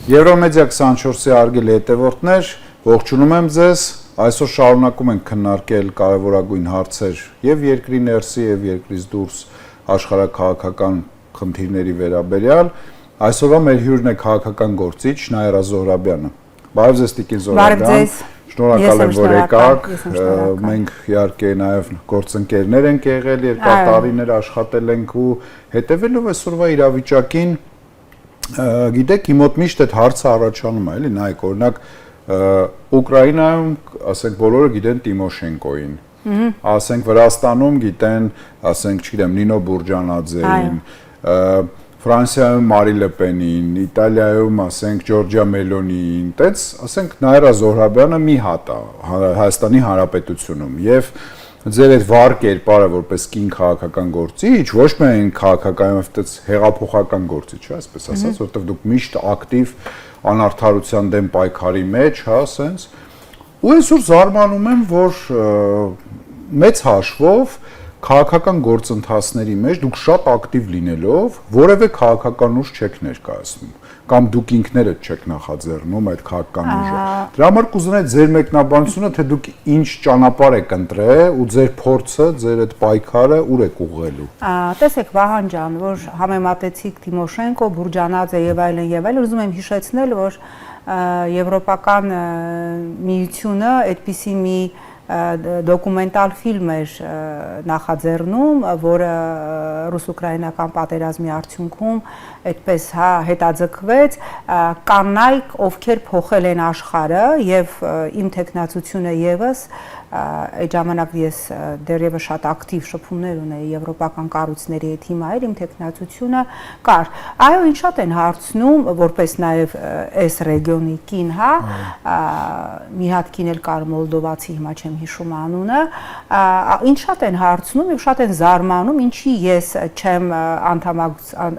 Եվրոմեդիա 24-ի արգելի հետևորդներ, ողջունում եմ ձեզ։ Այսօր շարունակում ենք քննարկել կարևորագույն հարցեր եւ երկրի ներսի եւ երկրից դուրս աշխարհաքաղաքական խնդիրների վերաբերյալ։ Այսօրվա մեր հյուրն է քաղաքական գործիչ Նաիրա Զոհրաբյանը։ Բարև ձեզ, Տիկին Զոհրաբյան։ Շնորհակալ եմ, որ եկաք։ Մենք իհարկե նաեւ գործընկերներ ենք եղել, երկար տարիներ աշխատել ենք ու հետևելով այսօրվա իրավիճակին գիտեք, իմ մոտ միշտ այդ հարցը առաջանում է, էլի, նայեք, օրինակ Ուկրաինայում, ասենք, բոլորը գիտեն Տիմոշենկոին, ասենք Վրաստանում գիտեն, ասենք, չգիտեմ, Նինո Բուրջանաձեին, Ֆրանսիայում Մարի Լը Պենին, Իտալիայում, ասենք, Ջորջիա Մելոնիին, տենց, ասենք, Նաիրա Զոհրաբյանը մի հատ է Հայաստանի Հանրապետությունում եւ ձեր այդ վառ կերպարը որպես կին քաղաքական գործիչ, ոչ միայն քաղաքական, այլ հեղափոխական գործիչ, այսպես ասած, որովհետև դուք միշտ ակտիվ անարդարության դեմ պայքարի մեջ, հա, ասենց։ Ու այսօր զարմանում եմ, որ մեծ հաշվով քաղաքական գործընթացների մեջ դուք շատ ակտիվ լինելով, որևէ քաղաքական ուժ չեք ներկայացնում, կամ դուք ինքներդ չեք նախաձեռնում այդ քաղաքական ուժը։ Դրա համար կուզենայի ձեր մեկնաբանությունը, թե դուք ինչ ճանապարհ եք ընտրել ու ձեր փորձը, ձեր այդ պայքարը ուր եք ուղղելու։ Տեսեք, Վահան ջան, որ համեմատեցիք Տիմոշենկո, Բուրջանաձե եւ այլն, ուզում եմ հիշեցնել, որ Եվրոպական միությունը այդպիսի մի դոկումենտալ ֆիլմ էր նախաձեռնում, որը ռուս-ուկրաինական պատերազմի արդյունքում այդպես հետաձգվեց կանայք, ովքեր փոխել են աշխարհը եւ իմ տեխնացությունը եւս այդ ժամանակ ես դեռևս շատ ակտիվ շփումներ ունեի եվրոպական կառույցների հետ, հիմա էլ իմ տեխնացությունը կար։ Այո, ինչ շատ են հարցնում, որպես նաև այս ռեգիոնի կին, հա, մի հատ կին էլ կար մոլդովացի, հիմա չեմ հիշում անունը, ինչ շատ են հարցնում եւ շատ են զարմանում, ինչի ես չեմ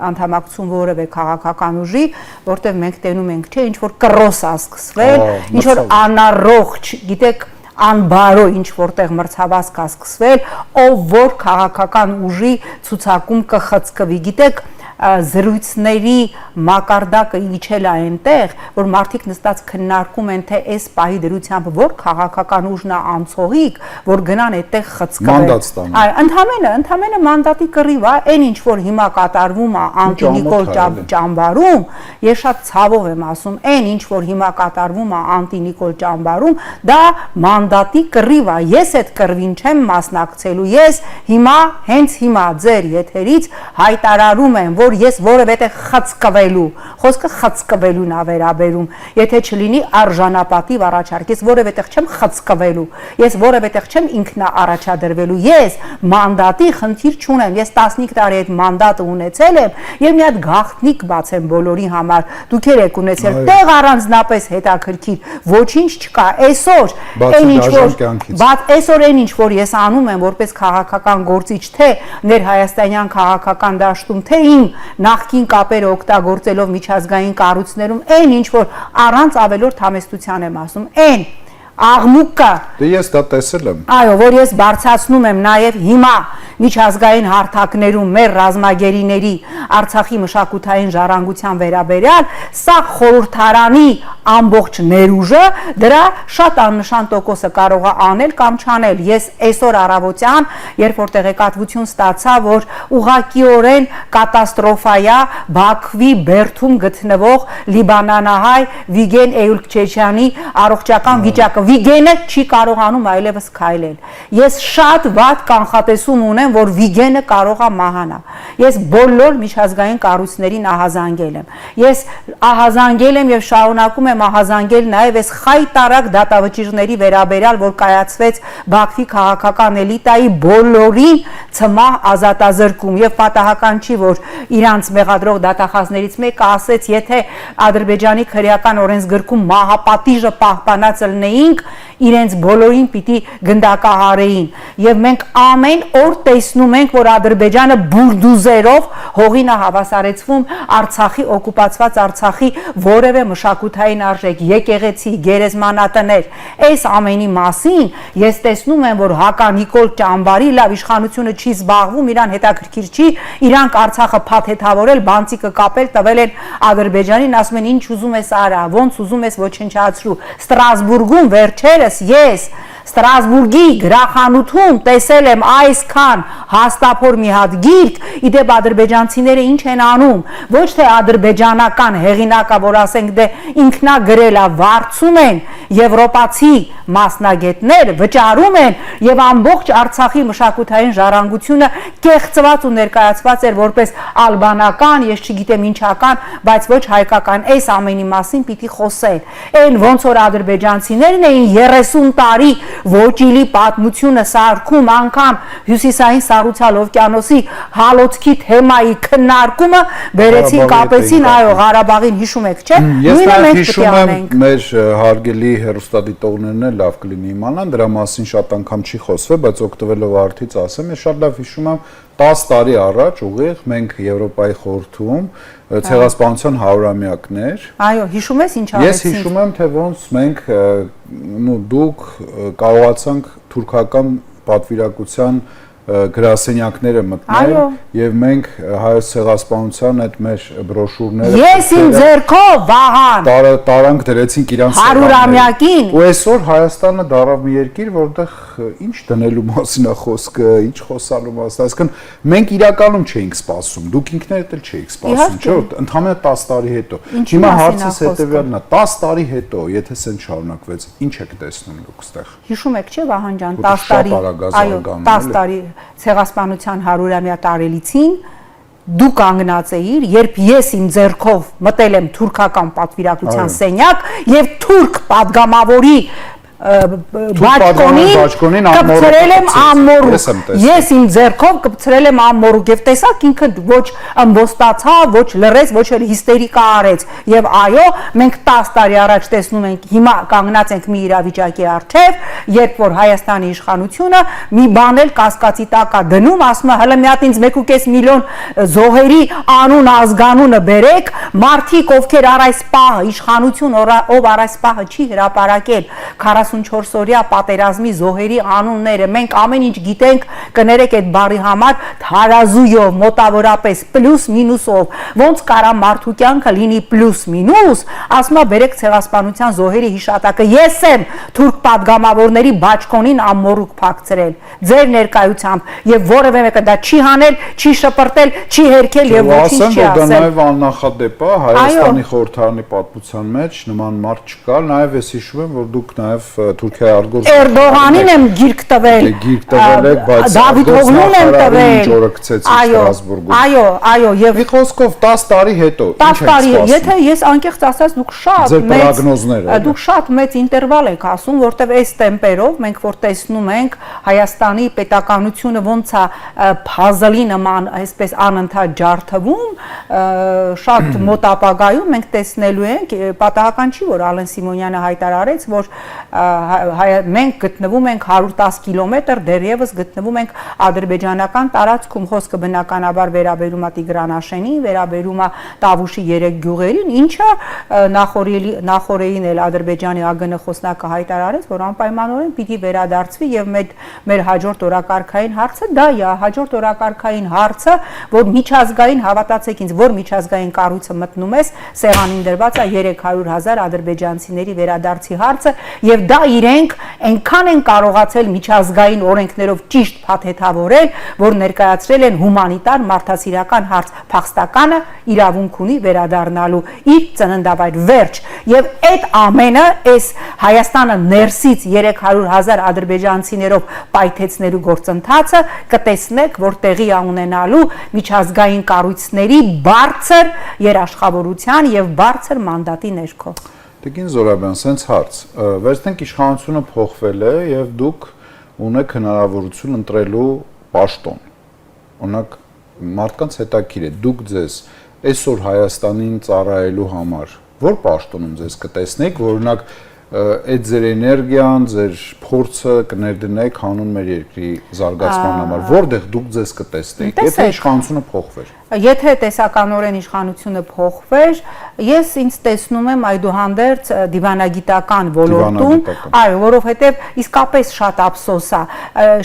անդամակցում որևէ քաղաքական ուժի, որտեղ մենք տենում ենք, չէ, ինչ որ կռոս է սկսվել, ինչ որ անառողջ, գիտեք, անբարո ինչ որտեղ մրցավազք է սկսվել, ով որ քաղաքական ուժի ցուցակում կխցկվի, գիտեք, զրույցների մակարդակը իջել է այնտեղ, որ մարդիկ նստած քննարկում են, թե այս պահի դրությամբ որ քաղաքական ուժն է անցողիկ, որ գնան այդտեղ խցկվել։ Ընդհանրապես մանդատի կռիվ է, այն ինչ որ հիմա կատարվում է Անտինիկոլ ճամբարում, ես շատ ցավով եմ ասում, այն ինչ որ հիմա կատարվում է Անտինիկոլ ճամբարում, դա մանդատի կռիվ է։ Ես այդ կռվին չեմ մասնակցելու, ես հիմա հենց հիմա ձեր եթերից հայտարարում եմ, որ ես որևէ տեղ խցկվելու, խոսքը խցկվելուն է վերաբերում, եթե չլինի արժանապատիվ առաջարկ, ես որևէ տեղ չեմ խցկվելու, ես որևէ տեղ չեմ ինքնաառաջադրվելու, ես մանդատի խնդիր չունեմ, ես 15 տարի այդ մանդատը ունեցել եմ եւ մի հատ գաղտնիք բացեմ բոլորի համար, դուք եք ունեցել, տեղ առանձնապես հետաքրքիր, ոչինչ չկա, այսօր այն ինչ որ ես անում եմ որպես քաղաքական գործիչ, թե ներհայաստանյան քաղաքական դաշտում, թե իմ նախկին կապերը օգտագործելով միջազգային կառույցներում, այն ինչ որ առանց ավելորդ համեստության եմ ասում, այն աղմուկը, դե ես դա տեսել եմ, այո, որ ես բարձրացնում եմ նաև հիմա միջազգային հարթակներում մեր ռազմագերիների Արցախի մշակութային ժառանգության վերաբերյալ, սա խորհրդարանի ամբողջ ներուժը, դրա շատ աննշան տոկոսը կարող է անել կամ չանել։ Ես այսօր առավոտյան, երբ որ տեղեկատվություն ստացա, որ ուղղակիորեն կատաստրոֆայա Բաքվի բերդում գտնվող լիբանանահայ Վիգեն Էյուլքչեչյանի առողջական վիճակը, Վիգենը չի կարողանում այլևս քայլել։ Ես շատ վատ կանխատեսում ունեմ, որ Վիգենը կարող է մահանալ։ Ես բոլոր միջազգային կառույցներին ահազանգել եմ։ Ես ահազանգել եմ եւ շարունակում եմ ահազանգել նաեւ այս խայտարակ դատավճիռների վերաբերյալ, որ կայացվեց Բաքվի քաղաքական էլիտայի բոլորին ցմահ ազատազրկում եւ պատահական չի, որ իրանց մեղադրող դատախազներից մեկը ասեց, եթե Ադրբեջանի քրեական օրենսգրքում մահապատիժը պահպանած լինեինք, 5 իրենց բոլորին պիտի գնդակահարեին եւ մենք ամեն օր տեսնում ենք որ Ադրբեջանը բուրդուզերով հողին է հավասարեցվում Արցախի օկուպացված Արցախի որևէ մշակութային արժեք եկեղեցի գերեզմանատներ այս ամենի մասին ես տեսնում եմ որ Հակա Նիկոլ Ճամբարի լավ իշխանությունը չի զբաղվում իրան հետաքրքիր չի իրանք Արցախը փաթեթավորել բանցիկը կապել տվել են Ադրբեջանին ասում են ինչ ուզում ես արա ոնց ուզում ես ոչնչացրու Ստրասբուրգում վերջերս ես Ստրասբուրգի գրախանութում տեսել եմ այսքան հաստափոր մի հատ գիրք իդեպ ադրբեջանցիները ինչ են անում ոչ թե ադրբեջանական հեղինակա որ ասենք դե ինքնա գրելա վարձում են եվրոպացի մասնագետներ վճարում են եւ ամբողջ Արցախի մշակութային ժառանգությունը կեղծված ու ներկայացված էր որպես ալբանական ես չգիտեմ ինչական բայց ոչ հայկական այս ամենի մասին պիտի խոսել այն ոնց որ ադրբեջանցիներն էին 30 տարի ոչիլի պատմությունը սարքում անգամ հյուսիսային սառուցյալ օվկիանոսի հալոցքի թեմայի քննարկումը բերեցին կապեցին այո Ղարաբաղին հիշում եք չէ նույնը մենք հիշում եմ մեր հարգելի հեռուստադիտողներն էլ լավ կլինի իմանան դրա մասին շատ անգամ չի խոսվել բայց օգտվելով արդից ասեմ ես շատ լավ հիշում եմ 10 տարի առաջ ուղիղ մենք Եվրոպայի խորհրդում ցեղասպանության 100-ամյակներ այո հիշում ես ինչ արեցին ես հիշում եմ թե ոնց մենք դուք կարողացանք թուրքական պատվիրակության գրասենյակները մտնել եւ մենք հայոց ցեղասպանության այդ մեր բրոշուրները Ես իմ ձեռքով Վահան տարանք դրեցինք իրանց 100-ամյակին ու այսօր Հայաստանը դարավ մի երկիր որտեղ ինչ դնելու մասին է խոսքը ինչ խոսալու մասին այսինքն մենք իրականում չէինք սպասում դուք ինքներդ էլ չէիք սպասում չէ՞ որ ընդհանրապես 10 տարի հետո հիմա հարցս հետեւյալն է 10 տարի հետո եթե սեն շարունակվեց ինչ եք տեսնում դուք ստեղ հիշում եք չէ Վահան ջան 10 տարի այո 10 տարի ցեղասպանության 100-ամյա տարելիցին դու կանգնած էիր, երբ ես իմ ձեռքով մտել եմ թուրքական պատվիրակության սենյակ եւ թուրք падգամավորի բաճկոնին կպցրել եմ ամմորուկ ես իմ ձեռքով կպցրել եմ ամմորուկ եւ տեսակ ինքը ոչ ըմբոստացավ ոչ լռեց ոչ էլ հիստերիկա արեց եւ այո մենք 10 տարի առաջ տեսնում ենք հիմա կանգնած ենք մի իրավիճակի առջեւ երբ որ Հայաստանի իշխանությունը մի բան էլ կասկածի տակ է դնում ասում է հələ մի հատ ինձ 1.5 միլիոն զոհերի անուն ազգանունը բերեք մարդիկ ովքեր առայս պահը իշխանություն ով առայս պահը չի հրապարակել 44-օրյա պատերազմի զոհերի անունները մենք ամեն ինչ գիտենք կներեք այդ բառի համար թարազույով մոտավորապես պլյուս մինուսով ոնց կարա մարդու կյանքը լինի պլյուս մինուս ասում է բերեք ցեղասպանության զոհերի հիշատակը ես եմ թուրք падգամավորների բաճկոնին ամմորուկ փակցրել ձեր ներկայությամբ եւ որևէ մեկը դա չի հանել չի շպրտել չի հերքել եւ ոչինչ չի ասել դա նաեւ աննախադեպ է Հայաստանի խորհրդարանի պատմության մեջ նման մարդ չկա նաեւ ես հիշում եմ որ դուք նաեւ Թուրքիայի արգործ Էրդողանին եմ գիրք տվել եք բայց Դավիթ Օղլուն եմ տվել Ստրասբուրգում այո եւ մի խոսքով 10 տարի հետո 10 տարի եթե ես անկեղծ ասած դուք շատ մեծ ինտերվալ եք ասում որտեվ այս տեմպերով մենք որ տեսնում ենք Հայաստանի պետականությունը ոնց է փազլի նման այսպես անընդհատ ջարդվում շատ մոտ ապագայում մենք տեսնելու ենք պատահական չի որ Ալեն Սիմոնյանը հայտարարեց որ մենք գտնվում ենք 110 կիլոմետր դեռևս գտնվում ենք ադրբեջանական տարածքում խոսքը բնականաբար վերաբերում է Տիգրանաշենին վերաբերում է Տավուշի 3 գյուղերին ինչը նախորդին էլ Ադրբեջանի ԱԳՆ խոսնակը հայտարարեց որ անպայմանորեն պիտի վերադարձվի եւ մեր հաջորդ օրակարգային հարցը դա է հաջորդ օրակարգային հարցը որ միջազգային հավատացեք ինձ որ միջազգային կառույցը մտնում է սեղանին դրված է 300,000 ադրբեջանցիների վերադարձի հարցը եւ դա իրենք այնքան են կարողացել միջազգային օրենքներով ճիշտ փաթեթավորել, որ ներկայացրել են հումանիտար մարդասիրական հարց փախստականը իրավունք ունի վերադառնալու իր ծննդավայր վերջ եւ այդ ամենը այս Հայաստանը ներսից 300,000 ադրբեջանցիներով պայթեցնելու գործընթացը կտեսնեք, որ տեղի է ունենալու միջազգային կառույցների բարձր երաշխավորության եւ բարձր մանդատի ներքո Տիկին Զորաբյան, սենց հարց, վերցնենք իշխանությունը փոխվել է եւ դուք ունեք հնարավորություն ընտրելու պաշտոն։ Օրինակ մարդկանց հետաքրքիր է, դուք ձեզ այսօր Հայաստանին ծառայելու համար որ պաշտոնում ձեզ կտեսնեք, որ օրինակ այդ ձեր էներգիան, ձեր փորձը կներդնեք հանուն մեր երկրի զարգացման համար, որտեղ դուք ձեզ կտեսնեիք, եթե իշխանությունը փոխվեր։ Եթե տեսականորեն իշխանությունը փոխվեր, ես ինձ տեսնում եմ այդուհանդերձ դիվանագիտական ոլորտում, այո, որովհետև իսկապես շատ ափսոս է,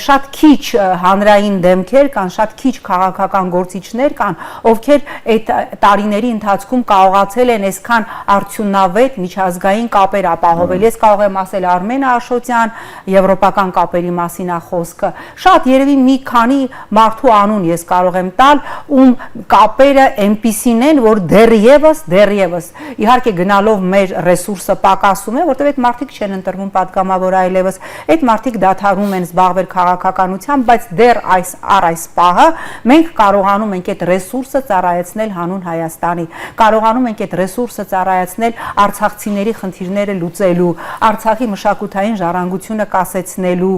շատ քիչ հանրային դեմքեր կան, շատ քիչ քաղաքական գործիչներ կան, ովքեր այդ տարիների ընթացքում կարողացել են այսքան արդյունավետ միջազգային կապեր ապահովել։ Ես կարող եմ ասել Արմեն Աշոտյան, եվրոպական կապերի մասին է խոսքը։ Շատ երևի մի քանի մարդու անուն ես կարող եմ տալ, ում կապերը այնպիսին են, որ դեռևս իհարկե գնալով մեր ռեսուրսը պակասում է, որտեղ այդ մարդիկ չեն ընտրվում պատգամավոր այլևս, այդ մարդիկ դադարում են զբաղվել քաղաքականությամբ, բայց դեռ այս պահը մենք կարողանում ենք այդ ռեսուրսը ծառայեցնել հանուն Հայաստանի, կարողանում ենք այդ ռեսուրսը ծառայեցնել արցախցիների խնդիրները լուծելու, Արցախի մշակութային ժառանգությունը կասեցնելու,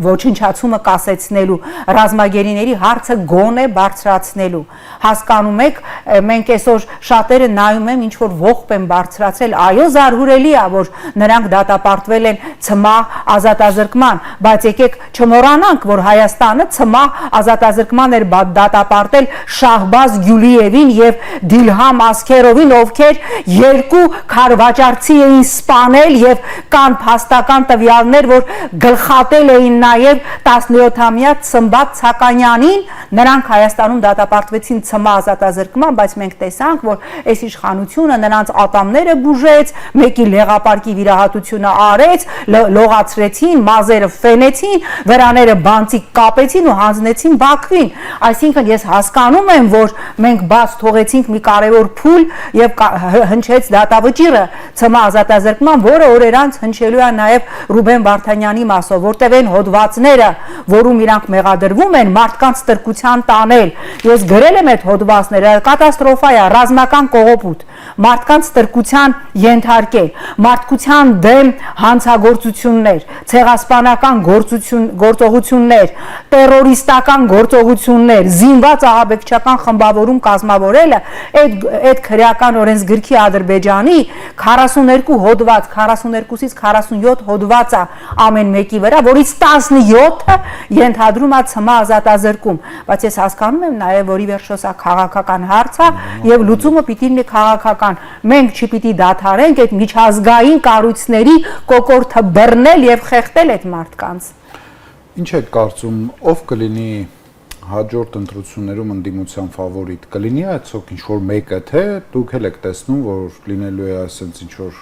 ոչնչացումը կասեցնելու, ռազմագերիների հարցը գոնե բարձրացնելու։ Հասկանում եք, մենք այսօր շատերը նայում են, ինչ որ ողբ են բարձրացրել, այո, զարհուրելի է, որ նրանք դատապարտվել են ցմահ ազատազրկման, բայց եկեք չմոռանանք, որ Հայաստանը ցմահ ազատազրկման էր դատապարտել Շահբազ Գյուլիևին եւ Դիլհամ Ասքերովին, ովքեր երկու քարվաճարցի էին սպանել եւ կան փաստական տվյալներ, որ գլխատել էին նաեւ 17-ամյա Ցմբատ Ցականյանին, նրանք Հայաստանում դատապարտվեցին ցմահ ազատազրկման, բայց մենք տեսանք, որ այս իշխանությունը նրանց ատամները բուժեց, մեկի լեղապարկի վիրահատությունը արեց, լողացրեցին, մազերը ֆենեցին, վրաները բանցիկ կապեցին ու հանձնեցին Բաքվին։ Այսինքն ես հասկանում եմ, որ մենք բաց թողեցինք մի կարևոր փուլ եւ հնչեց դատավճիռը ցմահ ազատազրկման, որը օրեր անց հնչելու է նաեւ Ռուբեն Վարդանյանի մասով, որտեղ են հոդվածները, որում իրանք մեղադրվում են մարդկանց տրկության տանել։ Ես գրել եմ այդ հոդվածները, կատաստրոֆա է, ռազմական կողոպուտ, մարդկանց տրկության ենթարկել, մարդկության դեմ հանցագործություններ, ցեղասպանական գործողություններ, տերորիստական գործողություններ, զինված ահաբեկչական խմբավորում կազմավորելը, այդ քրեական օրենսգրքի Ադրբեջանի 42 հոդված, 42-ից 47 հոդված է ամեն մեկի վրա, որից 17-ը ենթադրում է ցմահ ազատազրկում, բայց ես հասկանում եմ նաև, որ ի վերջո սա քաղաքական հարց է եւ լուծումը պիտի լինի քաղաքական։ Մենք չպիտի դադարենք այդ միջազգային կառույցների կոկորդը բռնել եւ խեղդել այդ մարդկանց։ Ինչ եք կարծում, ով կլինի հաջորդ ընտրություններում ընդդիմության ֆավորիտ, կլինի այսօք ինչ որ մեկը, թե դուք էլ եք տեսնում, որ լինելու է այսպես ինչ որ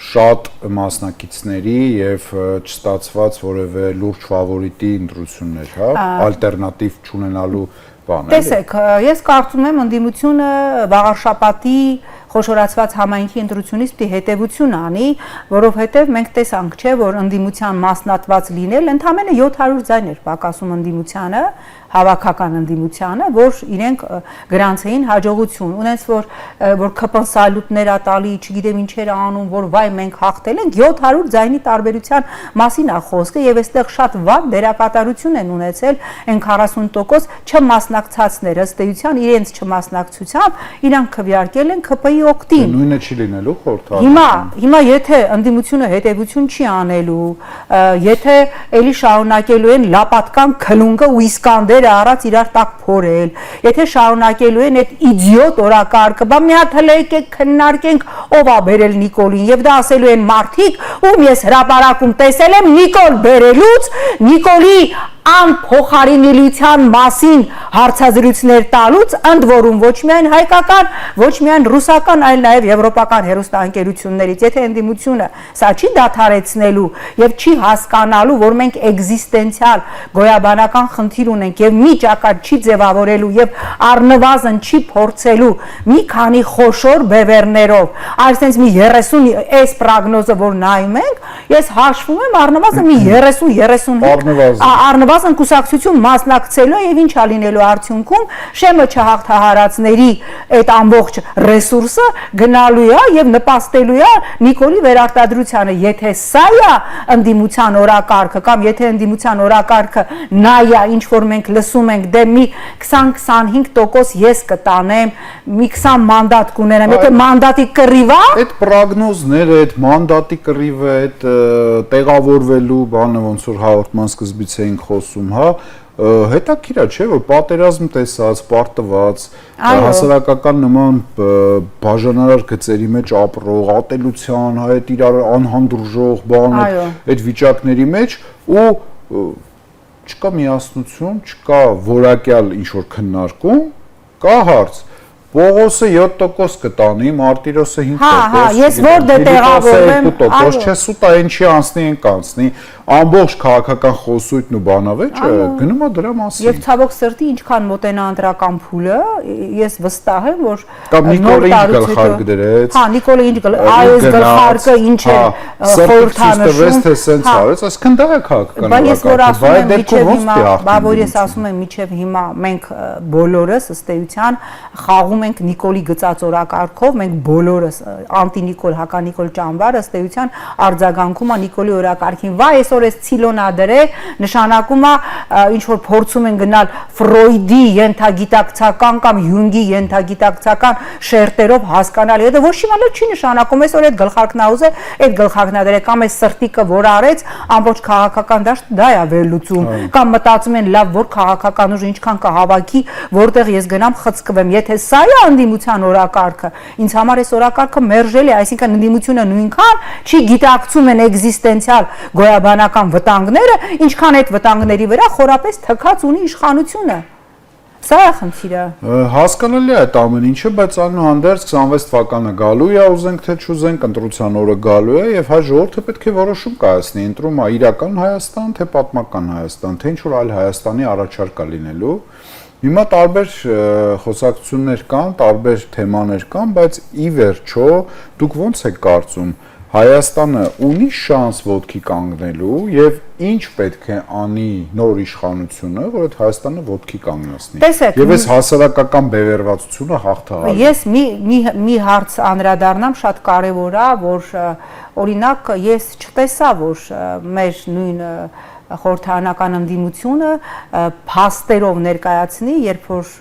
շատ մասնակիցների եւ չստացված որևէ լուրջ ֆավորիտի ընտրություններ, հա, ալտերնատիվ չունենալու բան է։ Տեսեք, ես կարծում եմ ընդդիմությունը վաղարշապատի խոշորացված համայնքի ընտրությունից պիտի հետևություն անի, որովհետև մենք տեսանք, չէ, որ ընդդիմության մասնատված լինել ընդամենը 700 ձայն էր պակասում ընդդիմությանը, հավաքական ընդդիմությանը, որ իրենք գրանցեին հաջողություն, ունենց որ ԿՊ սալյուտներ ա տալի, չգիտեմ ինչեր անում, որ վայ մենք հաղթել ենք, 700 ձայնի տարբերության մասին է խոսքը եւ այստեղ շատ վատ դերակատարություն են ունեցել այն 40% չմասնակցածները, ըստ էության իրենց չմասնակցությամբ իրանք քվեարկել են ԿՊ-ի օգտին։ Նույնը չի լինելու խորհրդարանում։ Հիմա եթե ընդդիմությունը հետևություն չի անելու, եթե էլի շարունակելու են լապատկան քլունգը ու Իսկանդերը առած իրար տակ փորել, եթե շարունակելու են այդ իդիոտ օրակարգը, բա մի հատ հələ եկեք քննարկենք ով ա բերել Նիկոլին եւ դա ասելու են մարդիկ, ում ես հրապարակում տեսել եմ Նիկոլ բերելուց, Նիկոլի անփոխարինելիության մասին հարցազրույցներ տալուց, ընդ որում ոչ միայն հայկական, ոչ միայն ռուսական, այլ նաև եվրոպական հեռուստաընկերություններից, եթե ընդդիմությունը սա չի դադարեցնելու եւ չի հասկանալու, որ մենք էգզիստենցիալ գոյաբանական խնդիր ունենք եւ մի ճակատ չի ձևավորելու եւ առնվազն չի փորձելու մի քանի խոշոր բևեռներով, այսինքն մի 30 այս պրոգնոզը որ նայում ենք, ես հաշվում եմ առնվազն մի 30-35 առնվազն Մասն կուսակցություն մասնակցելու եւ ինչա լինելու արդյունքում շեմը չհաղթահարածների այդ ամբողջ ռեսուրսը գնալու է եւ նպաստելու է Նիկոլի վերարտադրությանը, եթե սա է ընդդիմության օրակարգը կամ եթե ընդդիմության օրակարգը նա է, ինչ որ մենք լսում ենք, դե մի 20-25% ես կտանեմ, մի 20 մանդատ կունենամ, եթե մանդատի կռիվ է, այդ պրոգնոզները, այդ մանդատի կռիվը, այդ տեղավորվելու բանը ոնց որ հաղորդման սկզբից էինք խոսում, հա, հետաքրքիր է, չէ՞, որ պատերազմ տեսած, պարտված, հասարակական նման բաժանարար գծերի մեջ ապրող, ատելության, հա, այդ իրար անհանդուրժող բան, այդ վիճակների մեջ ու չկա միասնություն, չկա որակյալ ինչ-որ քննարկում, կա հարց, Պողոսը 7% կտանի, Մարտիրոսը 5%, հա, ես որտե տեղավորվեմ, 2%, չես ուտա ինչի անցնի են կանցնի, ամբողջ քաղաքական խոսույթն ու բանավեճը գնում է դրա մասին։ Եվ ցավոք սրտի ինչքան մոտենա ընտրական փուլը, ես վստահ եմ, որ կամ Նիկոլը ինչ գլխարկ դրեց։ Հա, Նիկոլը ինչ այս գլխարկը ինչ է խորհրդանշում, թե սենց արեց, այսքան դա է քաղաքական։ Բայց ես որ ասում եմ միջև հիմա, բա որ ես ասում եմ միջև հիմա մենք բոլորս ըստ էության խաղում ենք Նիկոլի գծած օրակարգով, մենք բոլորս անտի-Նիկոլ, հակա-Նիկոլ ճամբարը ըստ էության արձագանքում է Նիկոլի օրակարգին։ Վայ, այսօր այս ցիլոնա դրե նշանակում է ինչ որ փորձում են գնալ Ֆրոյդի ենթագիտակցական կամ Յունգի ենթագիտակցական շերտերով հասկանալ։ Եթե ոչ իմանալ չի նշանակում այսօր այդ գլխարկն աուզը, այդ գլխարկն դրե կամ այս սրտիկը որ արեց, ամբողջ քաղաքական դաշտ դա է վերլուծում, կամ մտածում են լավ որ քաղաքական ուժ ինչքան կհավաքի, որտեղ ես գնամ խցկվեմ, եթե սա է ընդդիմության օրակարգը, ինձ համար այս օրակարգը մերժել է, այսինքն ընդդիմությունը նույնքան չի գիտակցում են էգզիստենցիալ գոյաբանական վտանգները, ինչքան այդ վտանգների վրա խորապես թքած ունի իշխանությունը։ Սա է խնդիրը։ Հասկանալի է այդ ամեն ինչը, բայց այնուհանդերձ 26 թվականը գալու է, ուզենք թե չուզենք, ընտրության օրը գալու է եւ հայ ժողովուրդը պետք է որոշում կայացնի, ընտրում է իրական Հայաստան, թե պատմական Հայաստան, թե ինչ որ այլ Հայաստանի առաջարկ է լինելու։ Հիմա տարբեր խոսակցություններ կան, տարբեր թեմաներ կան, բայց ի վերջո դուք ոնց եք կարծում, Հայաստանը ունի շանս ոտքի կանգնելու եւ ինչ պետք է անի նոր իշխանությունը, որ այդ Հայաստանը ոտքի կանգնեցնի։ Եվ այս հասարակական բևեռվածությունը հաղթահարի։ Ես մի հարց անդրադառնամ, շատ կարեւոր է, որ օրինակ ես չտեսա, որ մեր նույն խորհրդարանական ընդդիմությունը փաստերով ներկայացնի, երբ որ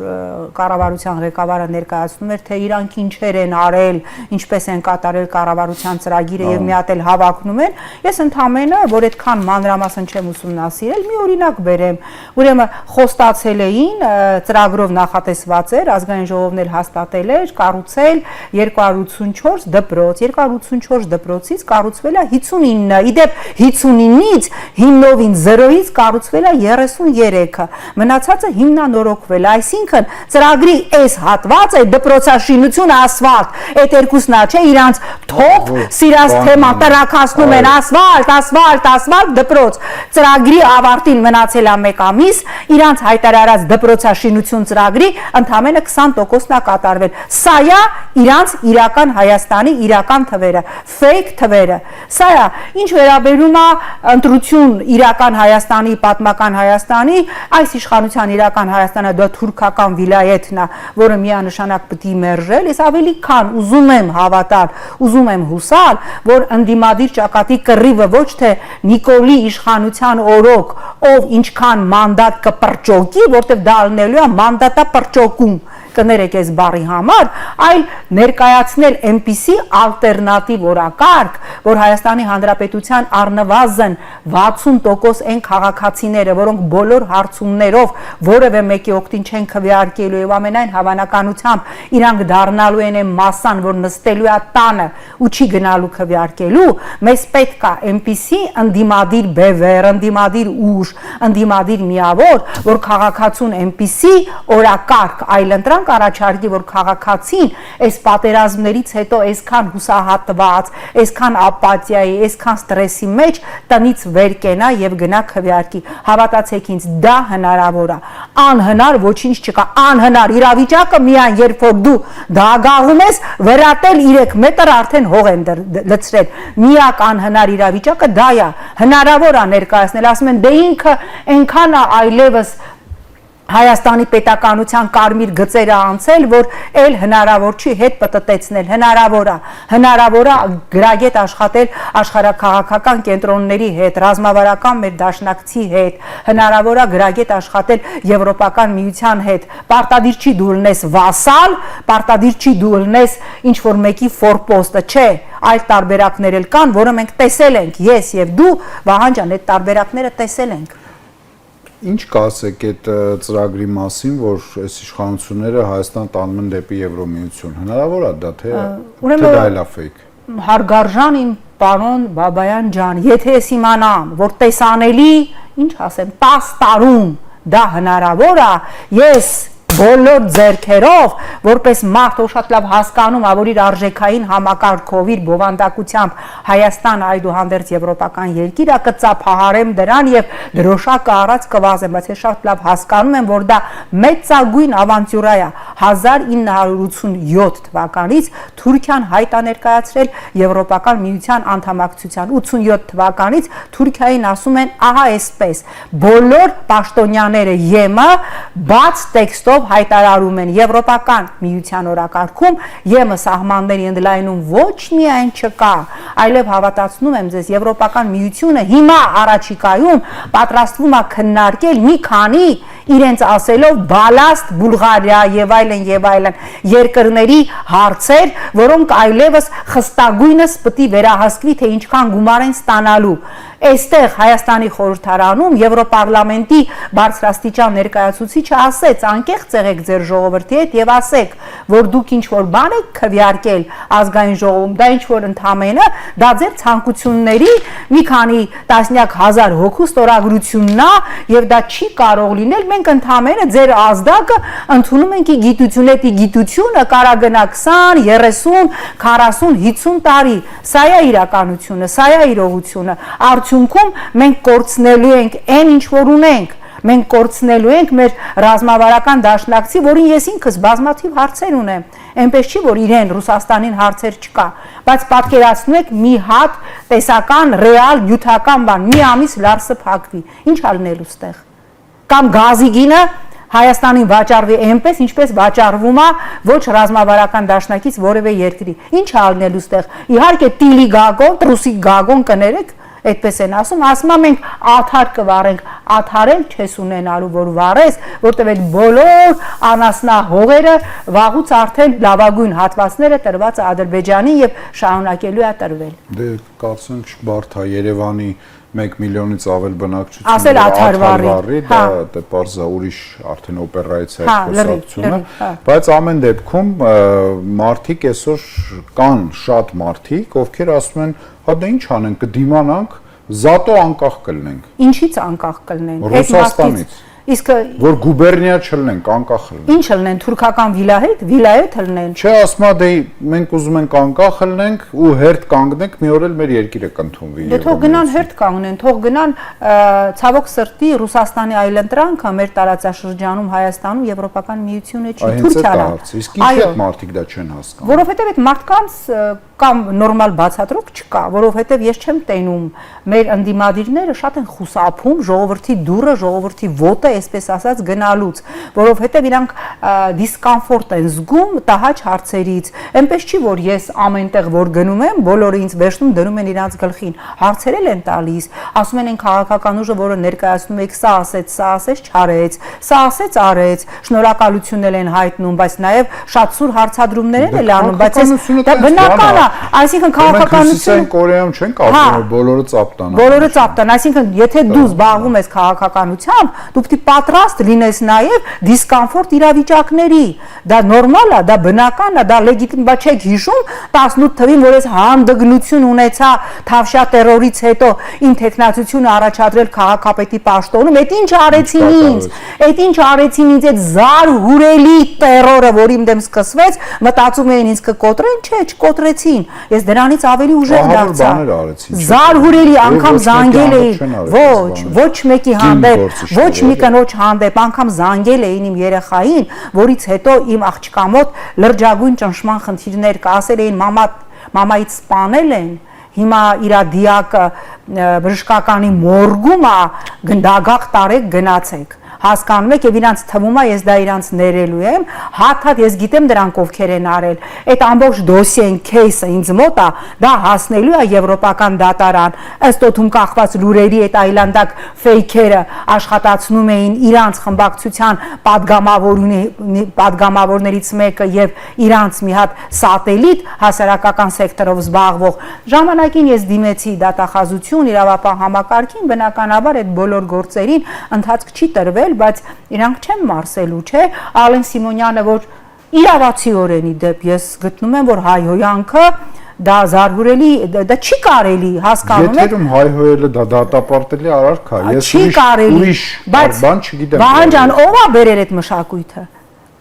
կառավարության ղեկավարը ներկայացնում էր, թե իրանք ինչեր են արել, ինչպես են կատարել կառավարության ծրագիրը եւ մի հատ էլ հավակնում են, ես ընդամենը, որ այդքան մանրամասն չեմ ուսումնասիրել, մի օրինակ բերեմ, ուրեմն խոստացել էին, ծրագրով նախատեսված էր, ազգային ժողովն էլ հաստատել էր, կառուցել 284 դպրոց, 284 դպրոցից կառուցվել է 59, իդեպ 59-ից հիմնովին 0-ից կառուցվել է 33-ը, մնացածը հիմնանորոգվել է, այսինքն ծրագրի այս հատվածը դպրոցաշինությունը ասֆալտ, այդ երկուսն է, չէ, իրանց թոփ սիրած թեմա տրաքացնում են ասֆալտ, դպրոց, ծրագրի ավարտին մնացել է 1 ամիս, իրանց հայտարարած դպրոցաշինություն ծրագրի ընդամենը 20%-ն է կատարվել, սա է իրանց իրական Հայաստանի իրական թվերը, fake թվերը, սա է, ինչ վերաբերում է ընտրություն իրական Հայաստանի, պատմական Հայաստանի, այս իշխանության իրական Հայաստանը դա թուրքական վիլայեթն է, որը միանշանակ պետք է մերժել, ես ավելի քան ուզում եմ հավատալ, ուզում եմ հուսալ, որ ընդդիմադիր ճակատի կռիվը ոչ թե Նիկոլի իշխանության օրոք, ով ինչքան մանդատ կպրճոկի, որտեղ դա ալնելու է մանդատապրճոկում, կներեք այս բառի համար, այլ ներկայացնել այնպիսի ալտերնատիվ օրակարգ, որ Հայաստանի Հանրապետության առնվազն 60% այն քաղաքացիները, որոնք բոլոր հարցումներով որևէ մեկի օգտին չեն քվեարկելու եւ ամենայն հավանականությամբ իրանք դառնալու են այն մասան, որ նստելու է տանը ու չի գնալու քվեարկելու, մեզ պետք է այնպիսի ընդդիմադիր բևեռ, ընդդիմադիր ուժ, ընդդիմադիր միավոր, որ քաղաքացուն այնպիսի օրակարգ այլընտրանք նրանք առաջարկի, որ քաղաքացին այս պատերազմներից հետո այսքան հուսահատված, այսքան ապաթիայի, այսքան ստրեսի մեջ տնից վեր կենա եւ գնա քվեարկի։ Հավատացեք ինձ, դա հնարավոր է։ Անհնար ոչինչ չկա, անհնար իրավիճակը միայն երբ որ դու դագաղում ես, վրատել 3 մետր արդեն հող են լցրել։ Միակ անհնար իրավիճակը դա է։ Հնարավոր է ներկայացնել, ասում են դե ինքը այնքան է այլևս Հայաստանի պետականության կարմիր գծերը անցել, որ էլ հնարավոր չի հետ պտտեցնել, հնարավոր է գրագետ աշխատել աշխարհաքաղաքական կենտրոնների հետ, ռազմավարական մեր դաշնակցի հետ, հնարավոր է գրագետ աշխատել Եվրոպական միության հետ, պարտադիր չի դու լինես վասալ, պարտադիր չի դու լինես ինչ որ մեկի ֆորպոստը, չէ, այլ տարբերակներ էլ կան, որը մենք տեսել ենք, ես եւ դու, Վահան ջան, այդ տարբերակները տեսել ենք։ Ինչ կասեք այդ ծրագրի մասին, որ այս իշխանությունները Հայաստան տանում են դեպի Եվրոմիություն։ Հնարավոր է դա թե դա էլ է ֆեյք։ Հարգարժան իմ պարոն Բաբայան ջան, եթե ես իմանամ, որ տեսանելի, ինչ ասեմ, 10 տարում դա հնարավոր է, ես բոլոր ձեռքերով, որպես մարդ ով շատ լավ հասկանում ա, որ իր արժեքային համակարգով, իր բովանդակությամբ Հայաստան այդուհանդերձ եվրոպական երկիր ա, կծափահարեմ դրան եւ դրոշակը առած կվազեմ, բայց ես շատ լավ հասկանում եմ, որ դա մեծագույն ավանտյուրա է։ 1987 թվականից Թուրքիան հայտ ա ներկայացրել Եվրոպական միության անդամակցության, 87 թվականից Թուրքիային ասում են ահա այսպես, բոլոր պաշտոնյաները ԵՄ բաց տեքստով հայտարարում են Եվրոպական միության օրակարգում ԵՄ սահմանների ընդլայնում ոչ միայն չկա, այլև հավատացնում եմ ձեզ, Եվրոպական միությունը հիմա առաջիկայում պատրաստվում է քննարկել մի քանի իրենց ասելով բալաստ Բուլղարիա եւ այլն երկրների հարցեր, որոնք այլևս խստագույնս պետք է վերահսկվի, թե ինչքան գումար են ստանալու։ Այստեղ Հայաստանի խորհրդարանում Եվրոպարլամենտի բարձրաստիճան ներկայացուցիչը ասեց, անկեղծ եղեք ձեր ժողովրդի հետ եւ ասեք, որ դուք ինչ որ բան եք քվեարկել ազգային ժողովում, դա ինչ որ ընդհանրապես դա ձեր ցանկությունների մի քանի տասնյակ հազար հոգու ստորագրությունն է եւ դա չի կարող լինել, մենք ընդհանրապես ձեր ազդակը ընդունում ենք գիտությունը կարա գնա 20, 30, 40, 50 տարի, սա է իրականությունը, սա է իրողությունը։ Արդյունքում մենք կորցնելու ենք այն ինչ որ ունենք, մենք կորցնելու ենք մեր ռազմավարական դաշնակցի, որին ես ինքս բազմաթիվ հարցեր ունեմ, այնպես չի որ իրեն Ռուսաստանին հարցեր չկա, բայց պատկերացնու եք մի հատ տեսական ռեալ նյութական բան, մի ամիս լարսը փակվի, ինչ ալնելու ստեղ, կամ գազի գինը Հայաստանին վաճառվի այնպես, ինչպես վաճառվում է ոչ ռազմավարական դաշնակից որևէ երկրի, ինչ ալնելու ստեղ, իհարկե տիլի գագոն, տրուսի գագոն կներեք, այդպես են ասում մենք աթար կվառենք, աթարել չես ունենալու, որ վառես, որտեղ այդ բոլոր անասնահողերը վաղուց արդեն լավագույն հատվածները տրված է Ադրբեջանին եւ շարունակելու է տրվել։ Դե կարծենք բարդ է Երևանի 1 միլիոնից ավել բնակչություն ասել աթար վառի, դա պարզա ուրիշ արդեն օպերայից է խոսակցությունը, բայց ամեն դեպքում մարդիկ այսօր կան շատ մարդիկ, ովքեր ասում են, հա դա ինչ անենք, կդիմանանք, զատո անկախ կլինենք։ Ինչից անկախ կլինենք։ Ռուսաստանից։ Իսկ որ գուբերնիա չլինենք, անկախ լինենք։ Ինչ լինեն, թուրքական վիլայեթ լինեն։ Չէ, ասում եմ, դե մենք ուզում ենք անկախ լինենք ու հերթ կանգնենք, մի օր էլ մեր երկիրը կընդունվի։ Դե թող գնան հերթ կանգնեն, թող գնան ցավոք սրտի Ռուսաստանի այլընտրանքը մեր տարածաշրջանում Հայաստանում Եվրոպական միությունը չի, Թուրքիան է։ Իսկ ինչի՞ այդ մարդիկ դա չեն հասկանում։ Որովհետև այդ մարդկանց կամ նորմալ բացատրող չկա, որովհետև ես չեմ տենում մեր ընդդիմադիրները շատ են խուսափում ժողովրդի դուրը, ժողովրդի ոտը, այսպես ասած գնալուց, որովհետև իրանք դիսկոմֆորտ են զգում տհաճ հարցերից, այնպես չի որ ես ամենտեղ որ գնում եմ, բոլորը ինձ վերցնում դնում են իրանց գլխին, հարցերել են տալիս, ասում են քաղաքական ուժը, որը ներկայացնում եք, սա ասեց, չարեց, սա ասեց, արեց, շնորհակալություն են հայտնում, բայց նաև շատ սուր հարցադրումներ են անում, բայց դա բնական է, այսինքն քաղաքականությունը Կորեայում չեն ասում, բոլորը ծապտան։ Բոլորը ծապտան, այսինքն եթե դու զբաղվում ես քաղաքականությամբ, դու պետք է պատրաստ լինես նաև դիսկոմֆորտ իրավիճակների։ Դա նորմալ է, դա բնական է, դա լեգիտիմ, բայց չեք հիշում 18 թվին, որ ես հանդգնություն ունեցա Թավշյա տերորից հետո իմ տեխնացությունը առաջադրել քաղաքապետի պաշտոնում, այդ ինչ արեցին ինձ, այդ ինչ արեցին ինձ, այդ զարհուրելի տերորը, որ իմ դեմ սկսվեց, մտածում էին ինձ կկոտրեն, չէ, չկոտրեցին։ Ես դրանից ավելի ուժեղ դարձա։ Զարհուրելի, անգամ զանգել էին, ոչ մեկի հանդեպ, ոչ մի կնոջ հանդեպ, անգամ զանգել էին իմ երեխային, որից հետո իմ աղջկա մոտ լրջագույն ճնշման խնդիրներ կա, ասել էին մամայից սպանել են, հիմա իրա դիակը բժշկականի մորգում է, գնդագաղ տարեք գնացեք, հասկանում եք, եւ իրանց թվում է ես դա իրանց ներելու եմ, հատ ես գիտեմ դրանք ովքեր են արել, այդ ամբողջ դոսիեն кейսը ինձ մոտ է, դա հասնելու է եվրոպական դատարան, ըստ օդում կախված լուրերի այդ այլանդակ ֆեյքերը աշխատացնում էին իրանց խմբակցության падգամավորներից մեկը եւ իրանց մի հատ սատելիտ հասարակական սեկտորով զբաղվող, ժամանակին ես դիմեցի դատախազություն իրավապահ համակարգին, բնականաբար այդ բոլոր գործերին ընթացք չի տրվել, բայց իրանք չեն մարսելու, չէ, Ալեն Սիմոնյանը, որ իրավացիորենի դեպ ես գտնում եմ, որ հայհոյանքը դա զարհուրելի, դա չի կարելի, հասկանում եք։ Եթերում հայհոյելը դա դատապարտելի արարք է, ես ուրիշ բան չգիտեմ։ Վահան ջան, ով է բերել այդ մշակույթը։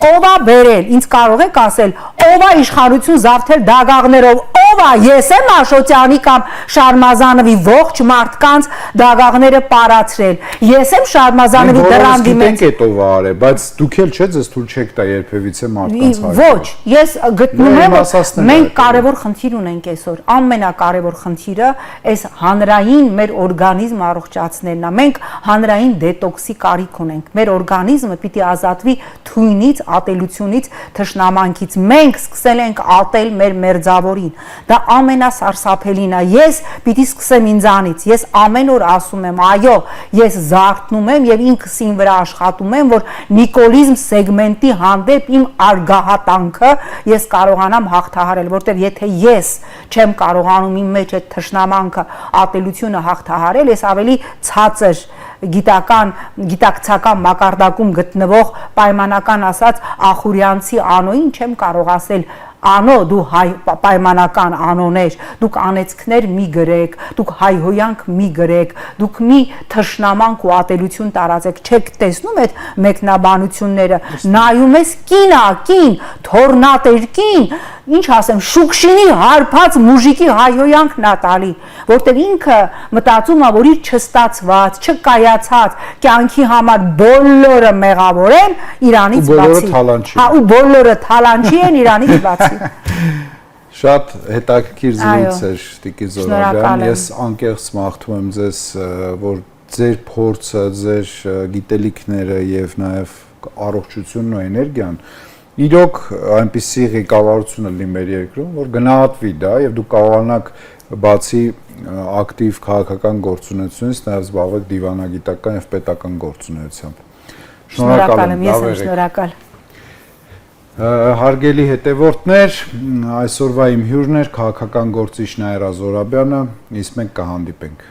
Ով է բերել, ինձ կարող եք ասել, ով է իշխանություն զավթել դագաղներով, ով է, ես եմ Աշոտյանի կամ Շարմազանովի ողջ մարդկանց դագաղները պարացրել, ես եմ Շարմազանովի դրան դիմեց։ Մենք ով է արել, բայց դուք էլ չէ, ձեզ թույլ չեք տա երբևիցե մարդկանց հայտնի։ Ոչ, ես գտնում եմ, որ մենք կարևոր խնդիր ունենք այսօր, ամենակարևոր խնդիրը այս հանրային մեր օրգանիզմը առողջացնելն է, մենք հանրային դետոքսի կարիք ունենք, մեր օրգանիզմը պիտի ազատվի թույնից, ատելությունից, թշնամանքից, մենք սկսել ենք ատել մեր մերձավորին, դա ամենասարսափելին է, ես պիտի սկսեմ ինձանից, ես ամեն օր ասում եմ, այո, ես զարթնում եմ եւ ինքս իմ վրա աշխատում եմ, որ նիկոլիզմ սեգմենտի հանդեպ իմ արգահատանքը ես կարողանամ հաղթահարել, որտեղ եթե ես չեմ կարողանում իմ մեջ այդ թշնամանքը, ատելությունը հաղթահարել, ես ավելի ցածր գիտակցական մակարդակում գտնվող պայմանական ասած ախուրյանցի անոյին չեմ կարող ասել անո դու հայ պայմանական անոներ, դուք անեցքներ մի գրեք, դուք հայհոյանք մի գրեք, դուք մի թշնամանք ու ատելություն տարածեք, չեք տեսնում այդ մեկնաբանությունները, նայում ես կին, թորնատեր կին, ինչ ասեմ, շուկշինի հարբած մուժիկի հայհոյանքն ա տալի, որտեղ ինքը մտածում է, որ իր չստացված, չկայացած կյանքի համար բոլորը մեղավոր են իրանից բացի։ Հա, ու բոլորը թալանչի են իրանից բացի։ Շատ հետաքրքիր զրույց էր, Տիկին Զորաբյան, ես անկեղծ մաղթում եմ ձեզ, որ ձեր փորձը, ձեր գիտելիքները եւ նաեւ առողջությունն ու էներգիան իրոք այնպիսի ղեկավարություն լինի մեր երկրում, որ գնահատվի դա եւ դուք կարողանաք բացի ակտիվ քաղաքական գործունեությունից նաեւ զբաղվեք դիվանագիտական եւ պետական գործունեությամբ։ Շնորհակալ եմ, ես եմ շնորհակալ։ Հարգելի հետևորդներ, այսօրվա իմ հյուրն էր քաղաքական գործիչ Նաիրա Զորաբյանը, իսկ մենք կհանդիպենք։